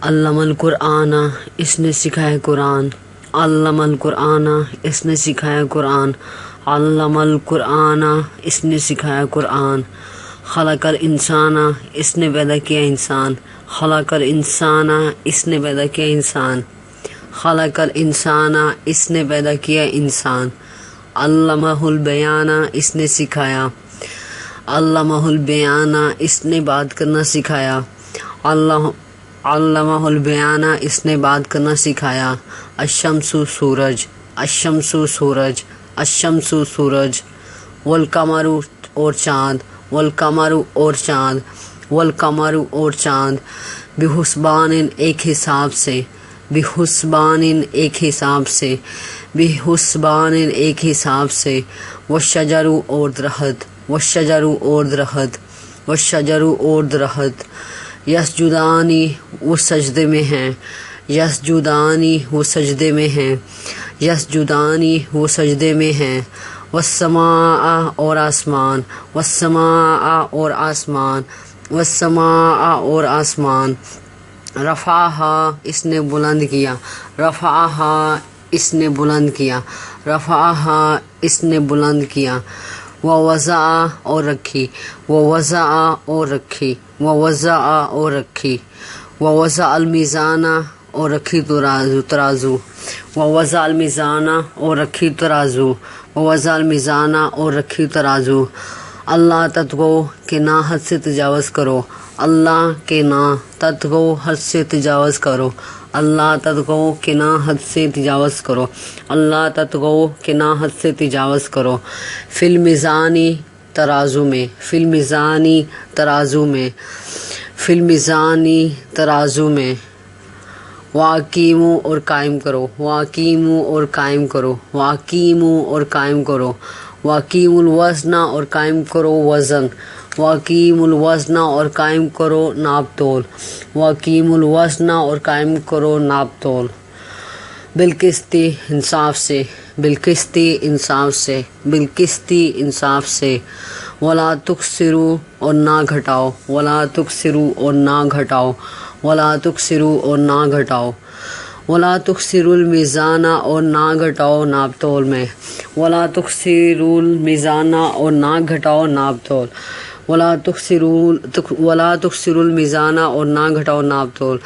علم القرآن، اس نے سکھایا قرآن۔ علم القرآن، اس نے سکھایا قرآن۔ علم القرآن، اس نے سکھایا قرآن۔ خلق الانسان، اس نے پیدا کیا انسان۔ خلق الانسان، اس نے پیدا کیا انسان۔ خلق الانسان، اس نے پیدا کیا انسان۔ علمہ البیان، اس نے سکھایا۔ علمہ البیان، اس نے بات کرنا سکھایا۔ علمہ البیان، اس نے بات کرنا سکھایا۔ الشمس سورج، الشمس سورج، الشمس سورج۔ والقمر اور چاند، والقمر اور چاند، والقمر اور چاند۔ بحسبان، ایک حساب سے، بحسبان ایک حساب سے، بحسبان ایک حساب سے۔ والشجر اور درخت، والشجر اور درخت، والشجر اور درخت۔ یسجدانی، وہ سجدے میں ہیں۔ یسجدانی، وہ سجدے میں ہیں۔ یسجدانی، وہ سجدے میں ہیں۔ والسماء اور آسمان، والسماء اور آسمان، والسماء اور آسمان۔ رفعہا، اس نے بلند کیا۔ رفعہا، اس نے بلند کیا۔ رفعہا، اس نے بلند کیا۔ ووضع، اور رکھی۔ ووضع، اور رکھی۔ ووضع، اور رکھی۔ ووضع المیزان، اور رکھی ترازو۔ ووضع المیزان، اور رکھی ترازو۔ ووضع المیزان، اور رکھی ترازو۔ اللہ تطغوا، کہ نہ حد سے تجاوز کرو۔ اللہ کے نہ تطغوا، حد سے تجاوز کرو۔ اللہ تطغوا، کہ نہ حد سے تجاوز کرو۔ اللہ تطغوا، کہ نہ حد سے تجاوز کرو۔ فی المیزانی، ترازو میں۔ فی المیزانی، ترازو میں۔ فی المیزانی، ترازو میں۔ واقیموا، اور قائم کرو۔ واقیموا، اور قائم کرو۔ واقیموا، اور قائم کرو۔ واقیموا الوزن، اور قائم کرو وزن۔ واقیموا الوزن، اور قائم کرو ناپ تول۔ واقیموا الوزن، اور قائم کرو ناپ تول۔ بالقسط، انصاف سے۔ بالقسط، انصاف سے۔ بالقسط، انصاف سے۔ ولا تخسروا، اور نہ گھٹاؤ۔ ولا تخسروا، اور نہ گھٹاؤ۔ ولا تخسروا، اور نہ گھٹاؤ۔ ولا تخسروا المیزان، اور نہ گھٹاؤ ناپ تول میں۔ ولا تخسروا المیزان، اور نہ گھٹاؤ ناپ تول۔ ولا تخسروا المیزان، اور نہ گھٹاؤ ناپ تول۔